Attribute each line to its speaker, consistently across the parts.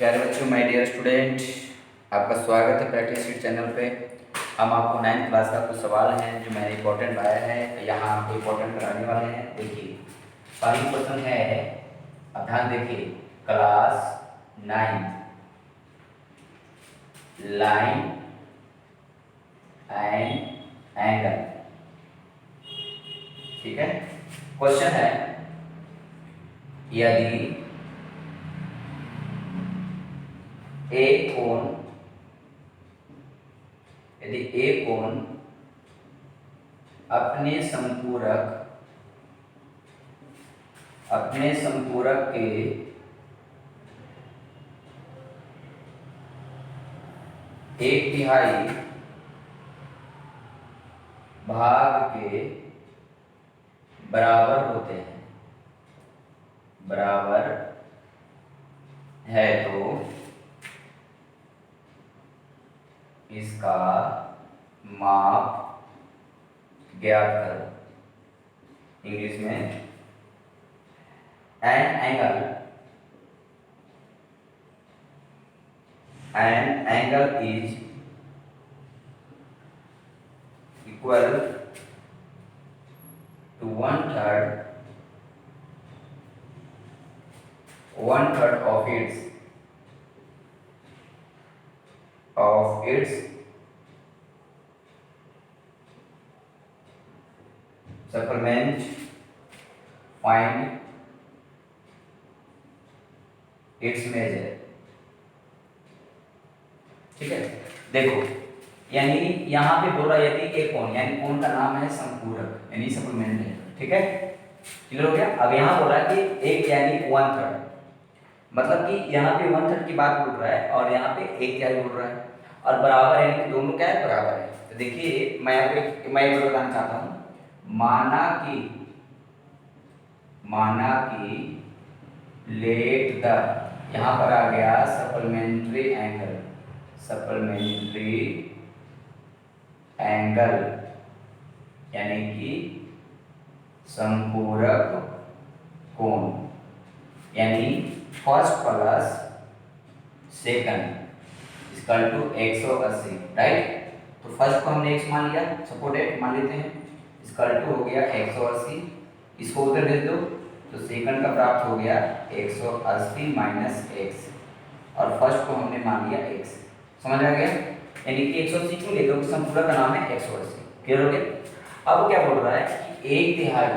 Speaker 1: प्यारे बच्चों, my dear student, आपका स्वागत है प्रैक्टिस शीट चैनल पे। हम आपको 9th क्लास का कुछ सवाल हैं जो मैंने इंपॉर्टेंट लाया है, यहाँ आपको इंपॉर्टेंट कराने वाले हैं। देखिए, पहली क्वेश्चन है, अब ध्यान देखिए, क्लास 9 लाइन एंड एंगल। ठीक है, क्वेश्चन है, यदि एक कोण अपने संपूरक के एक तिहाई भाग के बराबर होते हैं, बराबर है तो इसका माप ज्ञात करो। इंग्लिश में, an angle is equal to one third of its supplement. Find its measure। ठीक है, देखो, यानी यहाँ पे बोल रहा है यदि एक कोण, यानी कोण का नाम है संपूरक, यानी सप्लीमेंट है। ठीक है, क्लियर हो गया। अब यहाँ बोल रहा है कि एक यानी 1/3, मतलब कि यहाँ पे 1/3 की बात बोल रहा है और यहाँ पे एक तिहाई बोल रहा है, और बराबर है, यानी दोनों क्या है, बराबर है। तो देखिए, मैं आपको बताना चाहता हूँ, माना कि लेट द, यहाँ पर आ गया सप्लीमेंट्री एंगल, यानी कि संपूरक कोण, यानी first plus second equal to 180। Right, तो फर्स्ट को हमने x मान लिया, सपोर्टेड मान लेते हैं, इक्वल टू हो गया 180। इसको उधर भेज दो तो सेकंड का प्राप्त हो गया 180 माइनस x, और फर्स्ट को हमने मान लिया x। समझ आ गया, यानी कि 180 क्यों लेते हो, संपूरक का नाम है 180। क्लियर हो गया। अब क्या बोल रहा है कि एक तिहाई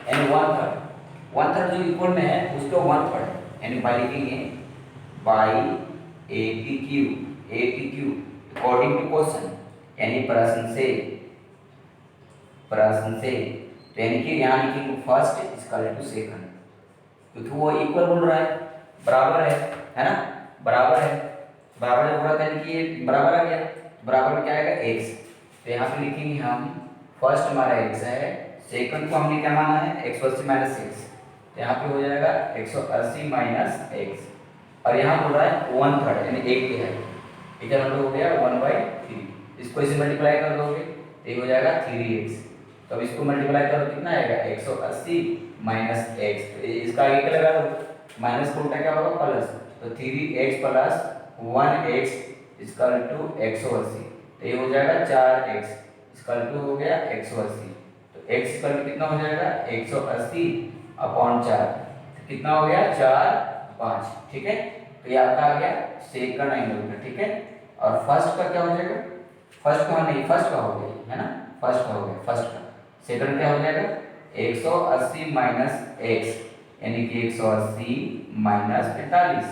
Speaker 1: यानी 1/3 जो इक्वल में है उसको 1/3, यानी बाई लिखेंगे by APQ according to question, यानी प्रश्न से। तो यानी कि यहाँ लिखेंगे फर्स्ट इक्वल टू सेकंड, क्योंकि वो इक्वल बोल रहा है, बराबर है ना, बराबर है, बराबर जब बोल रहा था, यानी कि ये बराबर आ गया, बराबर में क्या आएगा, x। तो यहाँ पे लिखेंगे हम, फर्स्ट हमारा x है, सेकंड को हमने क्या माना है, 180 माइनस x, तो यहाँ पे हो जाएगा 180 माइनस x, और यहाँ बोल रहा है 1/3 यानी एक तिहाई, इधर हम लोग हो गया 1/3। इसको इसे मल्टीप्लाई कर दोगे तो ये हो जाएगा 3x। तो अब इसको मल्टीप्लाई करो कितना आएगा, 180 माइनस x, तो इसका आगे क्या लगा दो, माइनस को उल्टा क्या होगा, प्लस, तो 3x plus 1x equal to 180, तो ये हो जाएगा 4x इक्वल टू हो गया 180। तो x इक्वल टू कितना हो जाएगा, 180 अपॉन 4, तो कितना हो गया, 4/5। ठीक है, तो ये आपका आ गया सेकंड एंगल का। ठीक है, और फर्स्ट का क्या हो जाएगा, फर्स्ट का नहीं, फर्स्ट का हो गया है ना, फर्स्ट का हो गया, फर्स्ट का। सेकंड क्या हो जाएगा, 180 माइनस x, यानी कि 180 माइनस 45,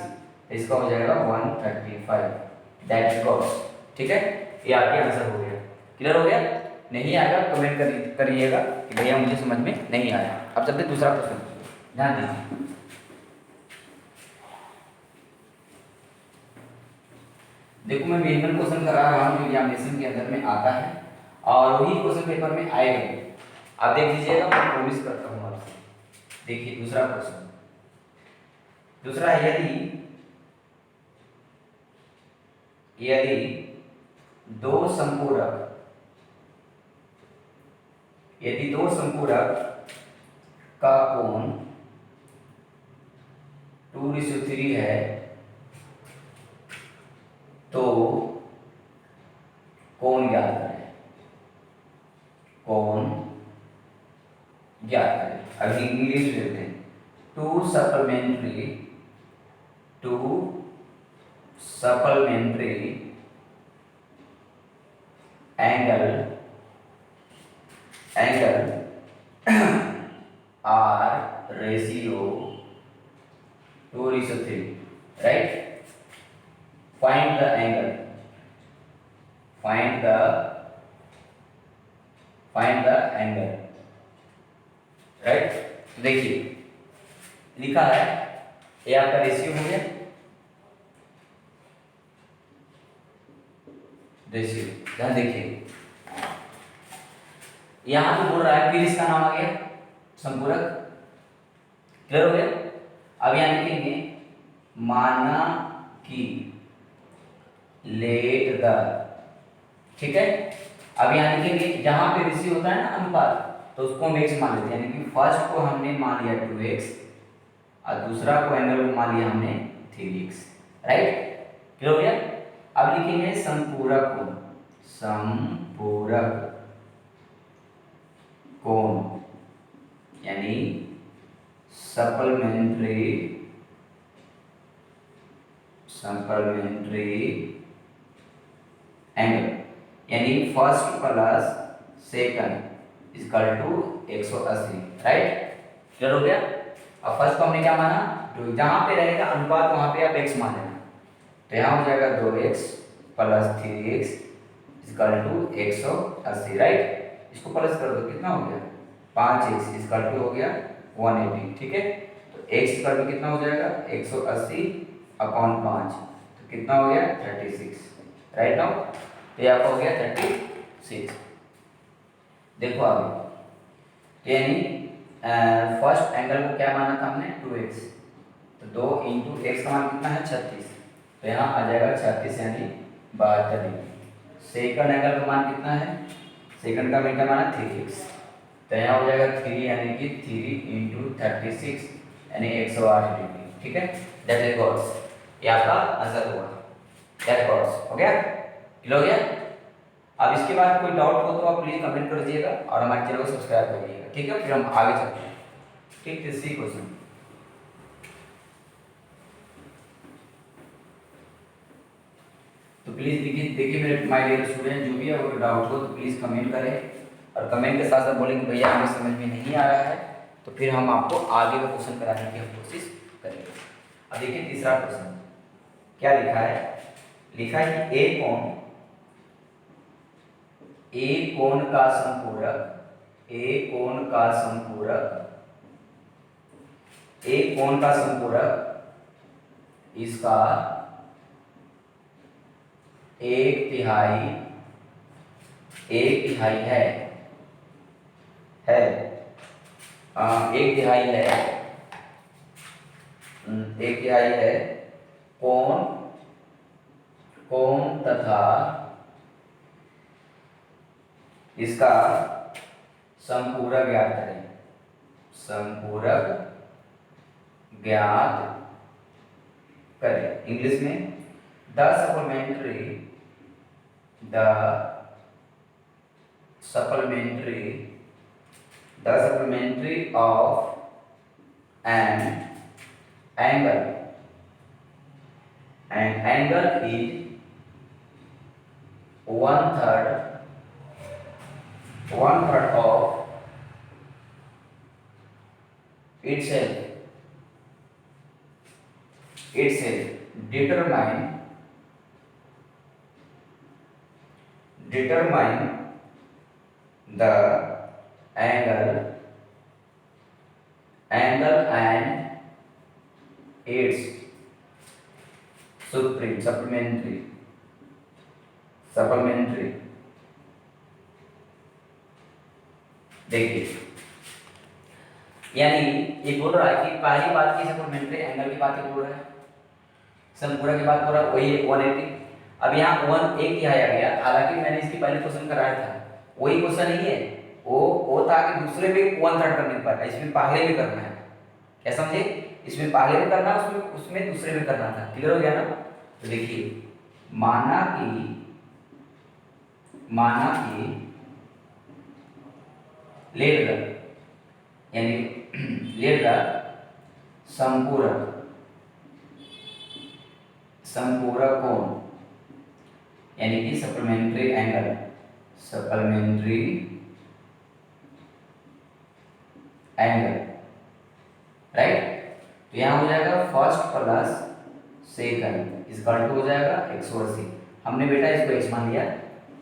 Speaker 1: इसका हो जाएगा 135। That is got. ठीक है, ये आपके आंसर हो गया। क्लियर हो गया, नहीं आएगा कमेंट करिएगा कि भैया मुझे समझ में नहीं आया। अब चलते दूसरा क्वेश्चन, ध्यान दीजिए। देखो, मैं मेन क्वेश्चन करा रहा हूँ जो एग्जामिनेशन के अंदर में आता है, और वही क्वेश्चन पेपर में आएगा। आप देख लीजिएगा, मैं प्रॉमिस करता हूँ आपसे। देखिए दूसरा क्वेश्चन, दूसरा है, यदि दो संपूरक का कोण 2:3 है, तो कोण ज्ञात करें, कोण ज्ञात करें। अभी इंग्लिश लेते हैं। To supplementary angle are ratio 2:3, right? Find the angle, find the angle, right? देखिए लिखा है, ये आपका रेशियो हो गया, रेशियो। ध्यान देखिए, यहां तो बोल रहा है, फिर इसका नाम आ गया संपूरक। क्लियर हो गया? अब यहां लिखेंगे माना कि लेट द, ठीक है। अब यहां लिखेंगे जहां पे रेशियो होता है ना अनुपात, तो उसको हम x मान लेते हैं, यानी कि फर्स्ट को हमने मान लिया 2x और दूसरा को एंगल को मान लिया हमने 3x, राइट? क्लियर हो गया? अब लिखेंगे संपूरक कोण, संपूरक कोण यानी सप्लीमेंट्री एंगल, यानी first plus second equal to 180, right? Clear हो गया? अब फर्स्ट को हमने क्या माना, जो जहां पे रहेगा अनुपात वहां पे आप x मान लेना, तो यहां हो जाएगा 2x plus 3x equal to 180, right? इसको प्लस कर दो, कितना हो गया 5x इक्वल टू हो गया 180, ठीक है। तो x इक्वल टू कितना हो जाएगा 180 अपॉन 5, तो कितना हो गया 36, राइट नाउ? तो ये आपका हो गया 36। देखो आगे, यानी फर्स्ट एंगल को क्या माना था हमने 2x, तो 2 इंटू एक्स का मान कितना है 36, तो यहाँ आ जाएगा 36 यानी 72 डिग्री। सेकंड एंगल का मान कितना है, सेकंड का मान क्या माना 3x, तो यहाँ हो जाएगा 3 यानी कि 3 इंटू 36 यानी 108 डिग्री, ठीक है। दैट इज कॉस, ये आपका आंसर हुआ, दैट कॉस हो गया, क्लियर हो गया? अब इसके बाद कोई डाउट हो तो आप प्लीज कमेंट कर दीजिएगा और हमारे चैनल को सब्सक्राइब करिएगा, ठीक है। फिर हम आगे चलते हैं, ठीक। तीसरी क्वेश्चन, तो प्लीज देखिए मेरे माय डियर स्टूडेंट, जो भी है अगर डाउट हो तो प्लीज कमेंट करें, और कमेंट के साथ साथ बोलेंगे भैया हमें समझ में नहीं आ रहा है, तो फिर हम आपको आगे का क्वेश्चन कराने की हम कोशिश करेंगे। अब देखिए तीसरा क्वेश्चन क्या लिखा है, लिखा है कि ए कोण का संपूरक, ए कोण का संपूरक इसका 1/3 है, 1/3 है, 1/3 है कोण तथा इसका संपूरक ज्ञात करें, संपूरक ज्ञात करें। इंग्लिश में the supplementary of an angle is 1/3 of itself. Determine the angle and its supplementary देखिए, यानी ये बोल रहा है कि पहली बात की सप्लीमेंट्री एंगल की बात बोल रहा है, संपूरक की बात बोल रहा है, वही 180। अब यहाँ 1/3 आ गया, हालांकि मैंने इसकी पहले क्वेश्चन कराया था, वही क्वेश्चन नहीं है, वो था कि दूसरे में 1/3 करने पर, इसमें पहले भी करना है, क्या समझे? इसमें पहले भी करना, उसमें दूसरे में करना था। क्लियर हो गया ना? तो देखिए माना कि लेट द यानी लेट द संपूरक कोण यानी कि सप्लीमेंट्री एंगल राइट। तो यहाँ हो जाएगा first plus second equal to हो जाएगा 180। हमने बेटा इसको x मान लिया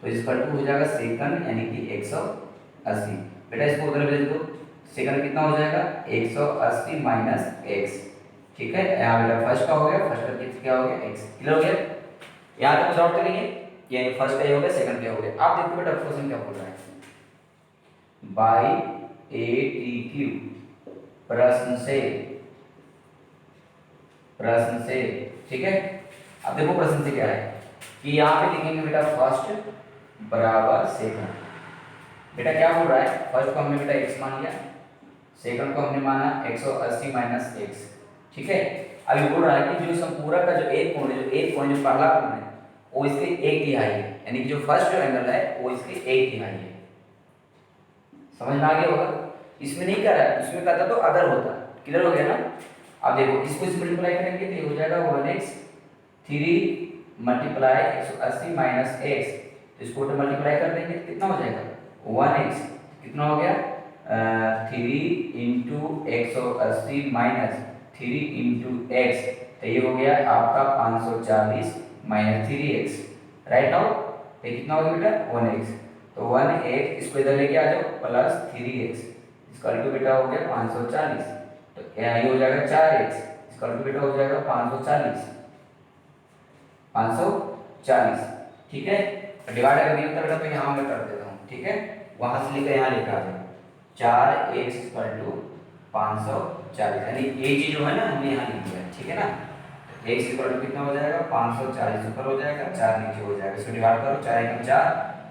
Speaker 1: तो इक्वल टू हो जाएगा सेकंड यानी कि 180। बेटा इसको उधर भेज दो, सेकंड कितना हो जाएगा 180 माइनस x। ठीक है, यहाँ बेटा फर्स्ट का हो गया, फर्स्ट का क्या हो गया x। क्लियर हो गया? यहाँ तक सॉल्व करेंगे, यानी फर्स्ट का ये हो गया, सेकंड का हो गया। आप देखो बेटा क्वेश्चन क्या बोल रहा है, बाई ATQ प्रश्न से ठीक है। अब देखो प्रश्न से क्या है कि यहाँ पे लिखेंगे बेटा फर्स्ट बराबर सेकंड। बेटा क्या बोल रहा है, फर्स्ट को हमने बेटा x मान लिया, सेकंड को हमने माना 180 माइनस x। ठीक है, अभी बोल रहा है कि जो संपूरक का जो एक कोण है, जो पहला कोण है वो इसके एक तिहाई है, यानी कि जो फर्स्ट जो एंगल है वो इसके एक तिहाई है। समझ में आ गया होगा? इसमें नहीं कर रहा है, इसमें करता तो अदर होता। क्लियर हो गया ना? अब देखो इसको इस मल्टीप्लाई करेंगे तो ये हो जाएगा 1x 3 मल्टीप्लाई 180 माइनस x। तो इसको मल्टीप्लाई कर देंगे तो कितना हो जाएगा 1x, कितना हो गया 3 इंटू 180 माइनस 3 इंटू x, तो ये हो गया आपका 540 माइनस 3x। राइट नाउ तो कितना हो गया बेटा 1x। तो 1x इसको इधर लेके आ जाओ प्लस 3x, इसका बेटा हो गया 540। तो यहाँ ये हो जाएगा 4x, इसका बेटा हो जाएगा 540। ठीक है, डिवाइड अगर नहीं होता तो यहाँ मैं कर देता हूँ। ठीक है, वहां से लेकर यहाँ लेकर आ जाओ 4x 540, यानी ये चीज जो है ना हमने यहाँ लिख दिया। ठीक है ना, x कितना हो जाएगा 540 ऊपर हो जाएगा, 4 नीचे हो जाएगा। इसको डिवाइड करो, 4 एकम 4,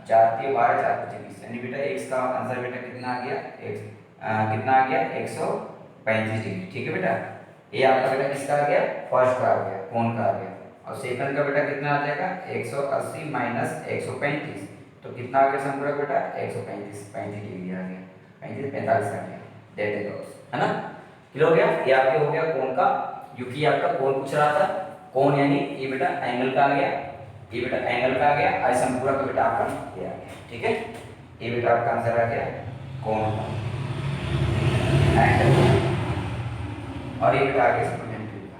Speaker 1: 4 के 12, 4 25, यानी बेटा x का आंसर बेटा कितना आ गया, कितना आ गया 135 डिग्री। ठीक है बेटा, ये आपका बेटा किसका आ गया, फर्स्ट का आ गया, कोण का आ गया। और सेकंड का बेटा कितना आ जाएगा 180 माइनस 135, तो कितना आ गया संपूरक बेटा 135 डिग्री आ गया, 45 आ गया। दैट इज ऑल, है ना? क्लियर हो गया? ये आपके हो गया कोण का, क्योंकि आपका कोण पूछ रहा था। कोण यानी ये बेटा एंगल का आ गया, ये बेटा एंगल का आ गया, आई संपूरक का बेटा आपका ये आ गया। ठीक है, ये बेटा आपका आंसर आ गया कोण का एंगल, और ये बेटा आ गया सप्लीमेंट्री का,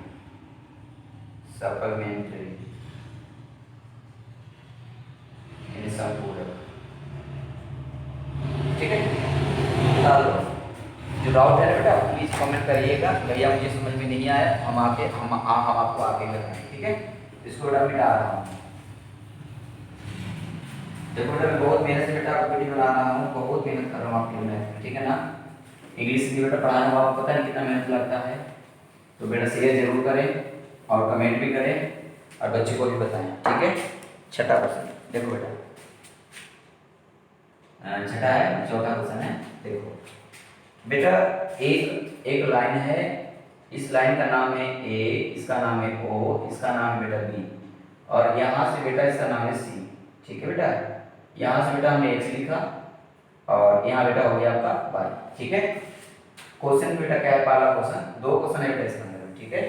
Speaker 1: सप्लीमेंट्री यानी संपूरक। ठीक है, चलो जो डाउट है बेटा प्लीज कमेंट करिएगा, भैया मुझे समझ में नहीं आया, हम आपको आगे बताएंगे। ठीक है, इसको बेटा मिटा रहा हूँ। देखो बेटा मैं बहुत मेहनत से बेटा आपको वीडियो बना रहा हूँ, बहुत मेहनत कर रहा हूँ आपके मैथ में। ठीक है ना, इंग्लिश की बेटा पढ़ाने में आपको पता नहीं कितना मेहनत लगता है। तो बेटा शेयर जरूर करें और कमेंट भी करें और बच्चे को भी बताएं। ठीक है, छठा क्वेश्चन देखो बेटा, छठा है, चौथा क्वेश्चन है। देखो बेटा एक लाइन है, इस लाइन का नाम है ए, इसका नाम है ओ, इसका नाम है बेटा बी, और यहाँ से बेटा इसका नाम है सी। ठीक है बेटा, यहाँ से बेटा हमने एक्स लिखा और यहाँ बेटा हो गया आपका वाई। ठीक है, क्वेश्चन बेटा क्या है, पहला क्वेश्चन, दो क्वेश्चन है बेटा इसके अंदर। ठीक है,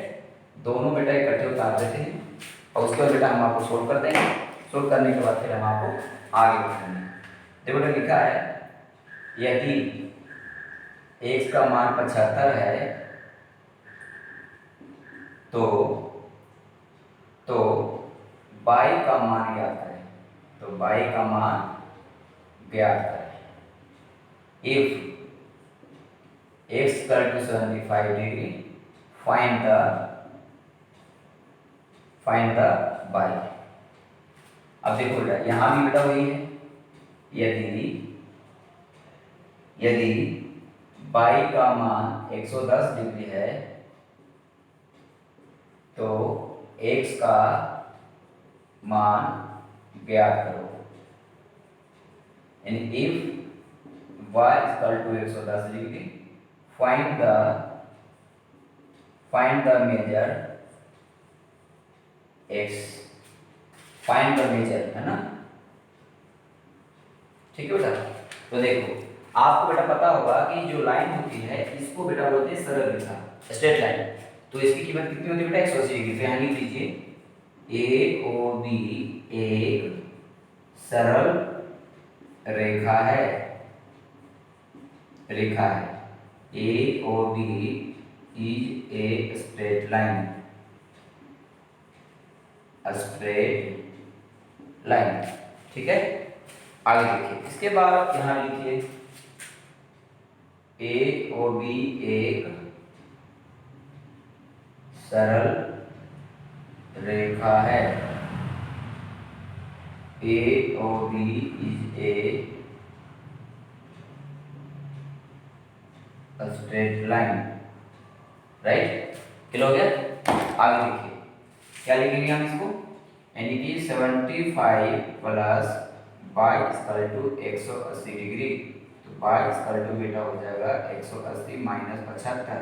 Speaker 1: दोनों बेटा इकट्ठे उतार देते हैं और उसके बाद बेटा हम आपको सोल्व कर देंगे। सोल्व करने के बाद फिर हम आपको आगे बढ़ेंगे। देखो बेटा लिखा है, यदि x का मान 75 है तो y का मान ज्ञात करें, तो y का मान ज्ञात करें। If x equal to 75 degree, find the y। अब देखो बेटा यहाँ भी बेटा वही है, यदि y का मान 110 डिग्री है तो x का मान ज्ञात करो, यानी if y equal to 110 degree, find the measure x। Find the measure, है ना। ठीक है बेटा। तो देखो आपको बेटा पता होगा कि जो लाइन होती है इसको बेटा बोलते हैं सरल रेखा, स्ट्रेट लाइन। तो इसकी कीमत कितनी होती है बेटा 180 डिग्री। तो यहाँ लिख लीजिए ए ओ बी एक सरल रेखा है, रेखा है। A O B is a straight line, straight line. ठीक है, आगे देखिए। इसके बाद आप यहाँ लिखिए ए ओ बी एक सरल रेखा है। A O B is a straight line, right. Clear हो गया। आगे देखिए क्या लिखेंगे हम इसको, यानी कि 75 plus by square two 180 degree. तो बाई स्क्वायर टू बेटा हो जाएगा 180 माइनस 75,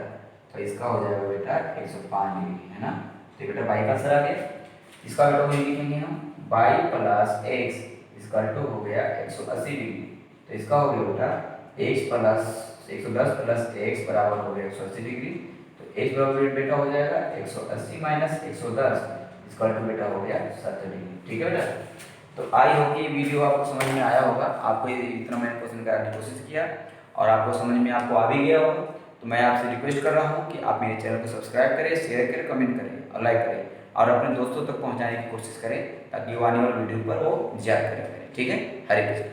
Speaker 1: तो इसका हो जाएगा बेटा 105 डिग्री, है ना। तो बेटा बाई का आंसर आ गया। इसका बेटा वही लिखेंगे हम by plus x square two हो गया 180 डिग्री। तो इसका हो गया बेटा एक्स प्लस 110 प्लस एक्स बराबर हो गया 180 डिग्री। तो एक्स बराबर बेटा हो जाएगा 180 माइनस 110 इसका बेटा हो गया 70 डिग्री। ठीक है बेटा। तो आई होप कि ये वीडियो आपको समझ में आया होगा। आपको इतना मैंने क्वेश्चन कराने की कोशिश किया और आपको समझ में आपको आ भी गया होगा। तो मैं आपसे रिक्वेस्ट कर रहा हूँ कि आप मेरे चैनल को सब्सक्राइब करें, शेयर करें, कमेंट करें और लाइक करें और अपने दोस्तों तक पहुँचाने की कोशिश करें ताकि वो आने वाले वीडियो पर वो याद करें। ठीक है, हरे कृष्ण।